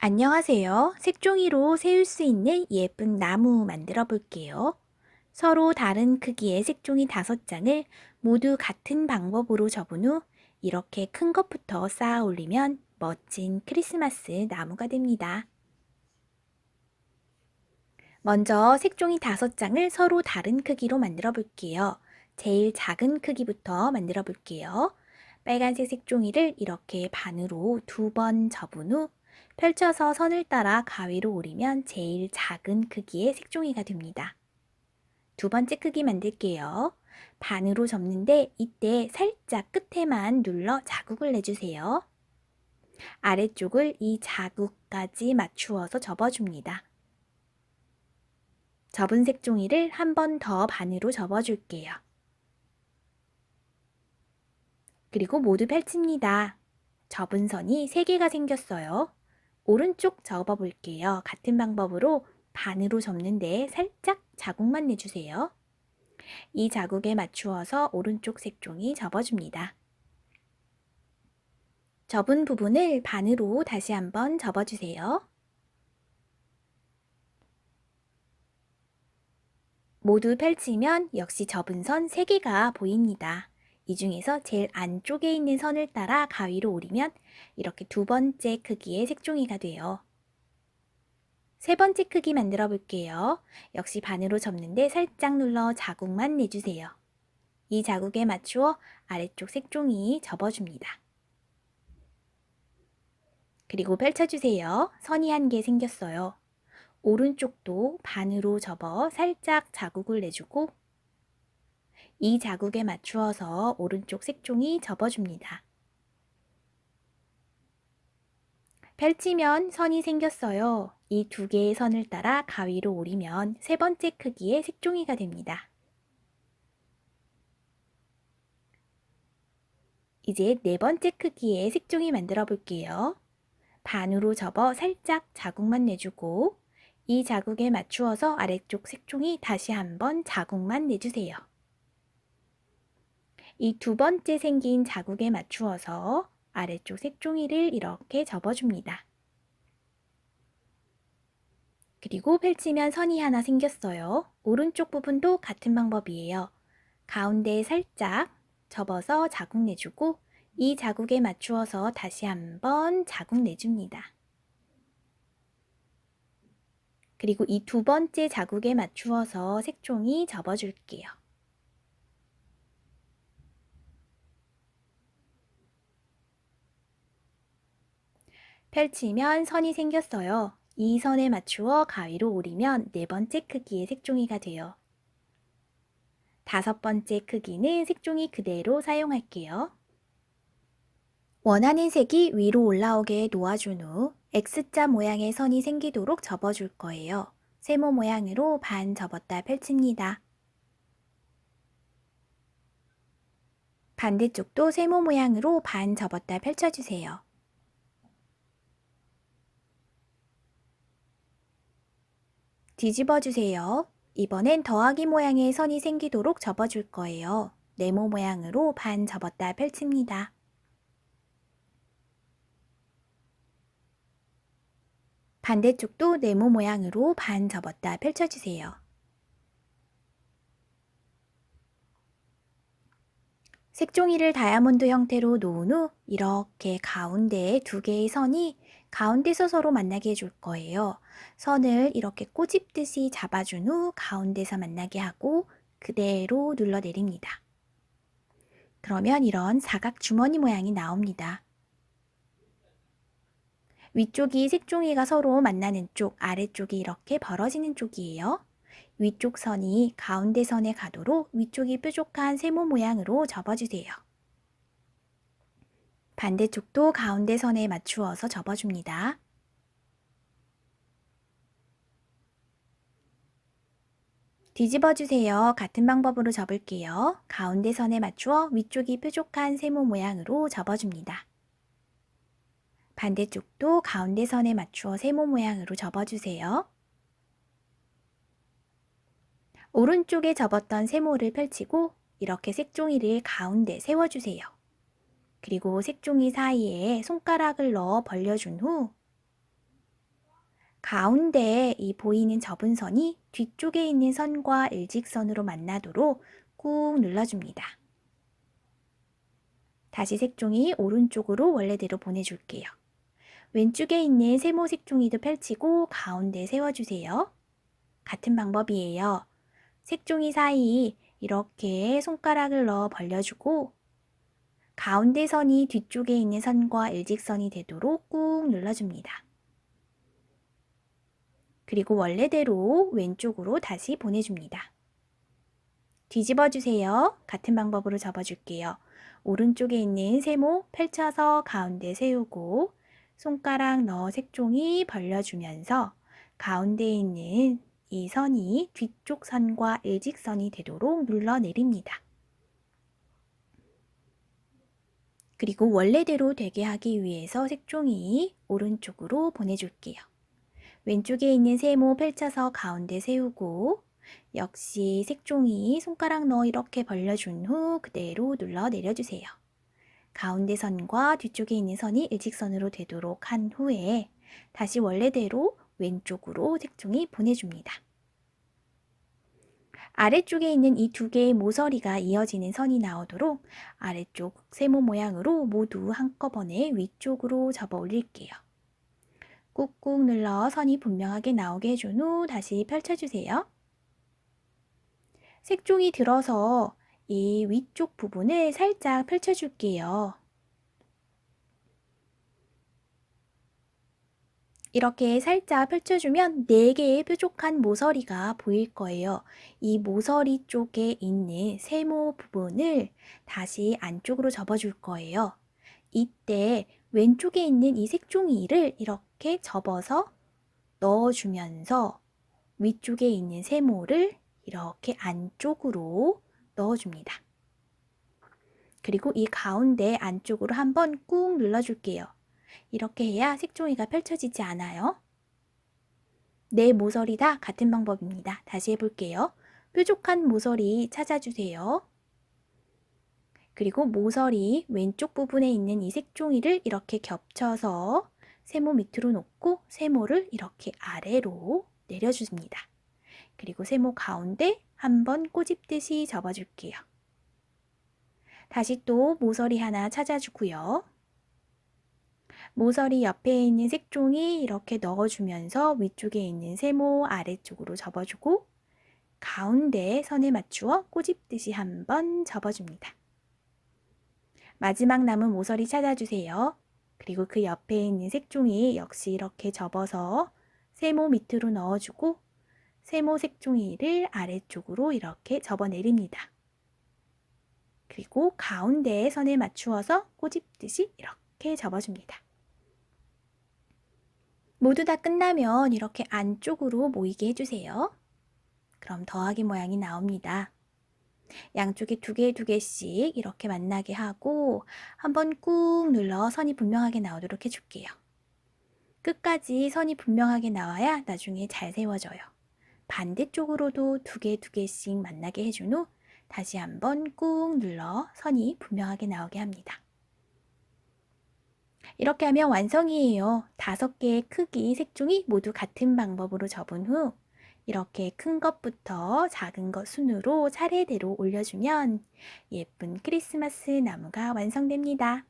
안녕하세요. 색종이로 세울 수 있는 예쁜 나무 만들어 볼게요. 서로 다른 크기의 색종이 5장을 모두 같은 방법으로 접은 후 이렇게 큰 것부터 쌓아 올리면 멋진 크리스마스 나무가 됩니다. 먼저 색종이 5장을 서로 다른 크기로 만들어 볼게요. 제일 작은 크기부터 만들어 볼게요. 빨간색 색종이를 이렇게 반으로 2번 접은 후 펼쳐서 선을 따라 가위로 오리면 제일 작은 크기의 색종이가 됩니다. 두 번째 크기 만들게요. 반으로 접는데 이때 살짝 끝에만 눌러 자국을 내주세요. 아래쪽을 이 자국까지 맞추어서 접어줍니다. 접은 색종이를 한 번 더 반으로 접어줄게요. 그리고 모두 펼칩니다. 접은 선이 3개가 생겼어요. 오른쪽 접어볼게요. 같은 방법으로 반으로 접는데 살짝 자국만 내주세요. 이 자국에 맞추어서 오른쪽 색종이 접어줍니다. 접은 부분을 반으로 다시 한번 접어주세요. 모두 펼치면 역시 접은 선 3개가 보입니다. 이 중에서 제일 안쪽에 있는 선을 따라 가위로 오리면 이렇게 2번째 크기의 색종이가 돼요. 3번째 크기 만들어 볼게요. 역시 반으로 접는데 살짝 눌러 자국만 내주세요. 이 자국에 맞추어 아래쪽 색종이 접어줍니다. 그리고 펼쳐주세요. 선이 1개 생겼어요. 오른쪽도 반으로 접어 살짝 자국을 내주고 이 자국에 맞추어서 오른쪽 색종이 접어줍니다. 펼치면 선이 생겼어요. 이 2개의 선을 따라 가위로 오리면 3번째 크기의 색종이가 됩니다. 이제 4번째 크기의 색종이 만들어 볼게요. 반으로 접어 살짝 자국만 내주고 이 자국에 맞추어서 아래쪽 색종이 다시 한번 자국만 내주세요. 이 2번째 생긴 자국에 맞추어서 아래쪽 색종이를 이렇게 접어줍니다. 그리고 펼치면 선이 하나 생겼어요. 오른쪽 부분도 같은 방법이에요. 가운데에 살짝 접어서 자국 내주고 이 자국에 맞추어서 다시 한번 자국 내줍니다. 그리고 이 2번째 자국에 맞추어서 색종이 접어줄게요. 펼치면 선이 생겼어요. 이 선에 맞추어 가위로 오리면 4번째 크기의 색종이가 돼요. 5번째 크기는 색종이 그대로 사용할게요. 원하는 색이 위로 올라오게 놓아준 후 X자 모양의 선이 생기도록 접어줄 거예요. 세모 모양으로 반 접었다 펼칩니다. 반대쪽도 세모 모양으로 반 접었다 펼쳐주세요. 뒤집어 주세요. 이번엔 더하기 모양의 선이 생기도록 접어줄 거예요. 네모 모양으로 반 접었다 펼칩니다. 반대쪽도 네모 모양으로 반 접었다 펼쳐주세요. 색종이를 다이아몬드 형태로 놓은 후 이렇게 가운데에 2개의 선이 가운데서 서로 만나게 해줄 거예요. 선을 이렇게 꼬집듯이 잡아준 후 가운데서 만나게 하고 그대로 눌러 내립니다. 그러면 이런 사각 주머니 모양이 나옵니다. 위쪽이 색종이가 서로 만나는 쪽, 아래쪽이 이렇게 벌어지는 쪽이에요. 위쪽 선이 가운데 선에 가도록 위쪽이 뾰족한 세모 모양으로 접어주세요. 반대쪽도 가운데 선에 맞추어서 접어줍니다. 뒤집어 주세요. 같은 방법으로 접을게요. 가운데 선에 맞추어 위쪽이 뾰족한 세모 모양으로 접어줍니다. 반대쪽도 가운데 선에 맞추어 세모 모양으로 접어주세요. 오른쪽에 접었던 세모를 펼치고 이렇게 색종이를 가운데 세워주세요. 그리고 색종이 사이에 손가락을 넣어 벌려준 후 가운데 이 보이는 접은 선이 뒤쪽에 있는 선과 일직선으로 만나도록 꾹 눌러줍니다. 다시 색종이 오른쪽으로 원래대로 보내줄게요. 왼쪽에 있는 세모 색종이도 펼치고 가운데 세워주세요. 같은 방법이에요. 색종이 사이 이렇게 손가락을 넣어 벌려주고 가운데 선이 뒤쪽에 있는 선과 일직선이 되도록 꾹 눌러줍니다. 그리고 원래대로 왼쪽으로 다시 보내줍니다. 뒤집어 주세요. 같은 방법으로 접어줄게요. 오른쪽에 있는 세모 펼쳐서 가운데 세우고 손가락 넣어 색종이 벌려주면서 가운데에 있는 이 선이 뒤쪽 선과 일직선이 되도록 눌러내립니다. 그리고 원래대로 되게 하기 위해서 색종이 오른쪽으로 보내줄게요. 왼쪽에 있는 세모 펼쳐서 가운데 세우고 역시 색종이 손가락 넣어 이렇게 벌려준 후 그대로 눌러 내려주세요. 가운데 선과 뒤쪽에 있는 선이 일직선으로 되도록 한 후에 다시 원래대로 왼쪽으로 색종이 보내줍니다. 아래쪽에 있는 이 두 개의 모서리가 이어지는 선이 나오도록 아래쪽 세모 모양으로 모두 한꺼번에 위쪽으로 접어 올릴게요. 꾹꾹 눌러 선이 분명하게 나오게 해준 후 다시 펼쳐주세요. 색종이 들어서 이 위쪽 부분을 살짝 펼쳐줄게요. 이렇게 살짝 펼쳐주면 4개의 뾰족한 모서리가 보일 거예요. 이 모서리 쪽에 있는 세모 부분을 다시 안쪽으로 접어줄 거예요. 이때 왼쪽에 있는 이 색종이를 이렇게 접어서 넣어주면서 위쪽에 있는 세모를 이렇게 안쪽으로 넣어줍니다. 그리고 이 가운데 안쪽으로 한번 꾹 눌러줄게요. 이렇게 해야 색종이가 펼쳐지지 않아요. 네 모서리 다 같은 방법입니다. 다시 해볼게요. 뾰족한 모서리 찾아주세요. 그리고 모서리 왼쪽 부분에 있는 이 색종이를 이렇게 겹쳐서 세모 밑으로 놓고 세모를 이렇게 아래로 내려줍니다. 그리고 세모 가운데 한번 꼬집듯이 접어줄게요. 다시 또 모서리 하나 찾아주고요. 모서리 옆에 있는 색종이 이렇게 넣어주면서 위쪽에 있는 세모 아래쪽으로 접어주고 가운데 선에 맞추어 꼬집듯이 한번 접어줍니다. 마지막 남은 모서리 찾아주세요. 그리고 그 옆에 있는 색종이 역시 이렇게 접어서 세모 밑으로 넣어주고 세모 색종이를 아래쪽으로 이렇게 접어내립니다. 그리고 가운데 선에 맞추어서 꼬집듯이 이렇게 접어줍니다. 모두 다 끝나면 이렇게 안쪽으로 모이게 해주세요. 그럼 더하기 모양이 나옵니다. 양쪽에 두 개씩 이렇게 만나게 하고 한번 꾹 눌러 선이 분명하게 나오도록 해줄게요. 끝까지 선이 분명하게 나와야 나중에 잘 세워져요. 반대쪽으로도 두 개씩 만나게 해준 후 다시 한번 꾹 눌러 선이 분명하게 나오게 합니다. 이렇게 하면 완성이에요. 5개의 크기 색종이 모두 같은 방법으로 접은 후 이렇게 큰 것부터 작은 것 순으로 차례대로 올려주면 예쁜 크리스마스 나무가 완성됩니다.